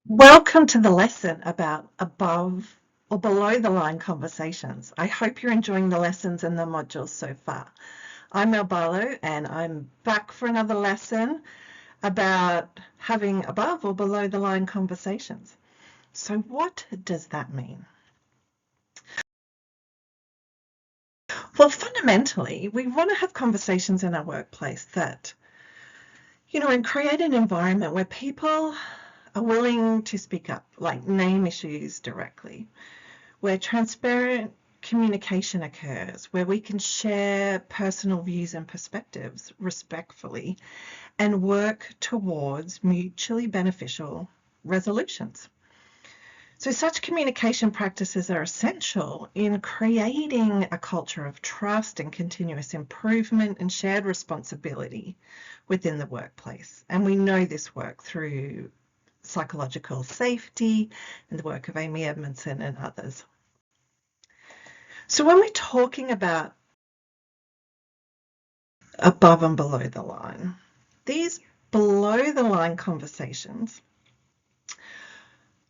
Welcome to the lesson about above or below the line conversations. I hope you're enjoying the lessons and the modules so far. I'm Mel Barlow and I'm back for another lesson about having above or below the line conversations. So what does that mean? Well, fundamentally, we want to have conversations in our workplace that, and create an environment where people are willing to speak up, like name issues directly, where transparent communication occurs, where we can share personal views and perspectives respectfully and work towards mutually beneficial resolutions. So such communication practices are essential in creating a culture of trust and continuous improvement and shared responsibility within the workplace. And we know this work through psychological safety and the work of Amy Edmondson and others. So when we're talking about above and below the line, these below the line conversations,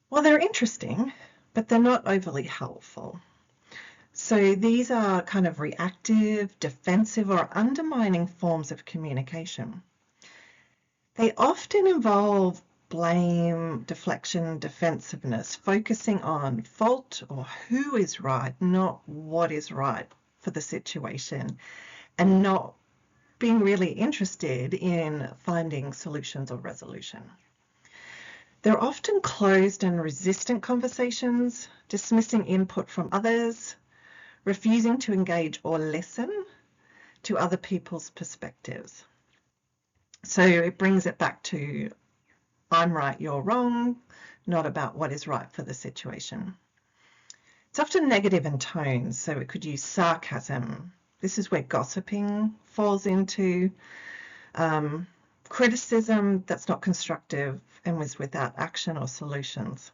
well, they're interesting, but they're not overly helpful. So these are kind of reactive, defensive, or undermining forms of communication. They often involve blame, deflection, defensiveness, focusing on fault or who is right, not what is right for the situation, and not being really interested in finding solutions or resolution. They're often closed and resistant conversations, dismissing input from others, refusing to engage or listen to other people's perspectives. So it brings it back to I'm right, you're wrong, not about what is right for the situation. It's often negative in tone, so it could use sarcasm. This is where gossiping falls into. Criticism that's not constructive and was without action or solutions.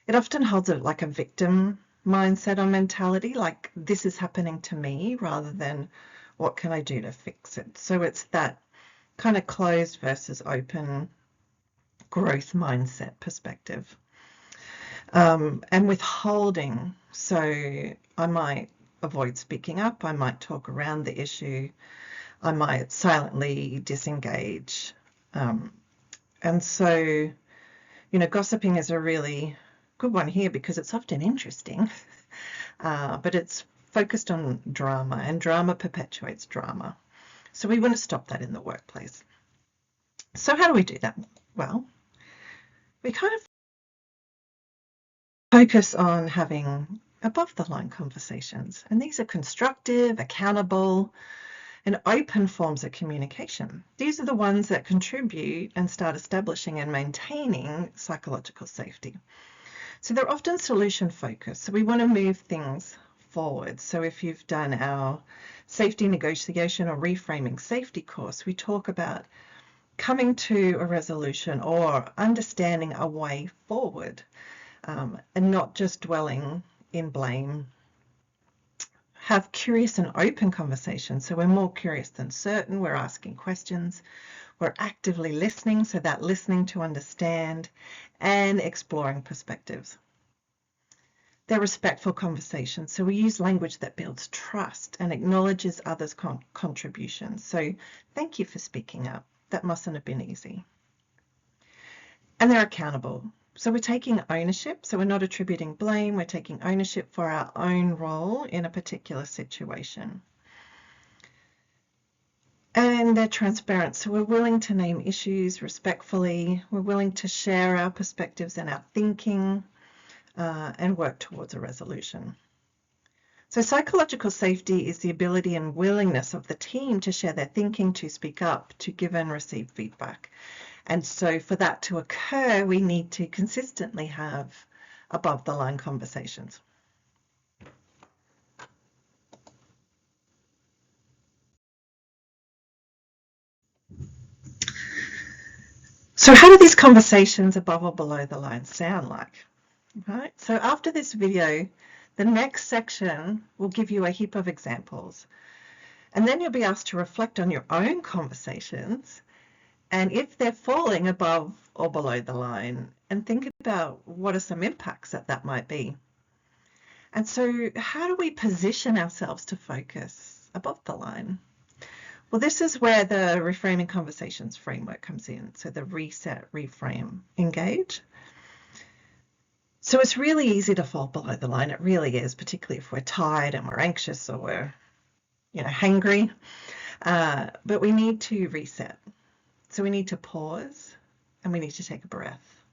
It often holds it like a victim mindset or mentality, like this is happening to me, rather than what can I do to fix it. So it's that kind of closed versus open growth mindset perspective. And withholding. So I might avoid speaking up, I might talk around the issue, I might silently disengage. And so, gossiping is a really good one here because it's often interesting, but it's focused on drama, and drama perpetuates drama. So we want to stop that in the workplace. So how do we do that? Well, we kind of focus on having above the line conversations, and these are constructive, accountable, and open forms of communication. These are the ones that contribute and start establishing and maintaining psychological safety. So they're often solution focused. So we want to move things forward. So if you've done our safety negotiation or reframing safety course, we talk about coming to a resolution or understanding a way forward, and not just dwelling in blame. Have curious and open conversations. So we're more curious than certain. We're asking questions. We're actively listening, so that listening to understand and exploring perspectives. They're respectful conversations. So we use language that builds trust and acknowledges others' contributions. So thank you for speaking up. That mustn't have been easy. And they're accountable. So we're taking ownership. So we're not attributing blame. We're taking ownership for our own role in a particular situation. And they're transparent. So we're willing to name issues respectfully. We're willing to share our perspectives and our thinking, and work towards a resolution. So psychological safety is the ability and willingness of the team to share their thinking, to speak up, to give and receive feedback. And so for that to occur, we need to consistently have above the line conversations. So how do these conversations above or below the line sound like? Right. So after this video, the next section will give you a heap of examples. And then you'll be asked to reflect on your own conversations And if they're falling above or below the line, and think about what are some impacts that might be. And so how do we position ourselves to focus above the line? Well, this is where the Reframing Conversations framework comes in. So the reset, reframe, engage. So it's really easy to fall below the line. It really is, particularly if we're tired and we're anxious or we're, hangry. But we need to reset. So we need to pause and we need to take a breath,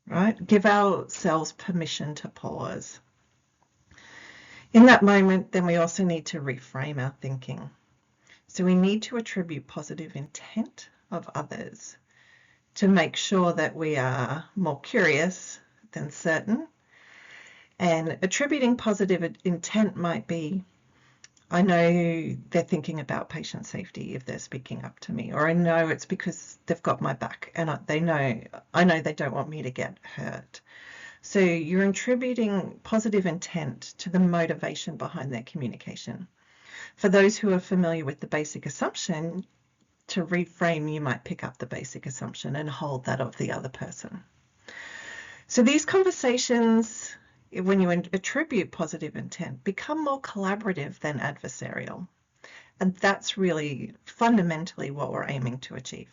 right? Give ourselves permission to pause. In that moment, then we also need to reframe our thinking. So we need to attribute positive intent of others to make sure that we are more curious than certain. And attributing positive intent might be, I know they're thinking about patient safety if they're speaking up to me, or I know it's because they've got my back and I know they don't want me to get hurt. So you're attributing positive intent to the motivation behind their communication. For those who are familiar with the basic assumption, to reframe, you might pick up the basic assumption and hold that of the other person. So these conversations, when you attribute positive intent, become more collaborative than adversarial. And that's really fundamentally what we're aiming to achieve.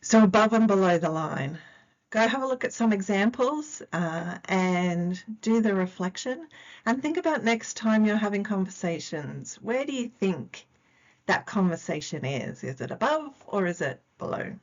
So above and below the line, go have a look at some examples and do the reflection and think about next time you're having conversations. Where do you think that conversation is? Is it above or is it below?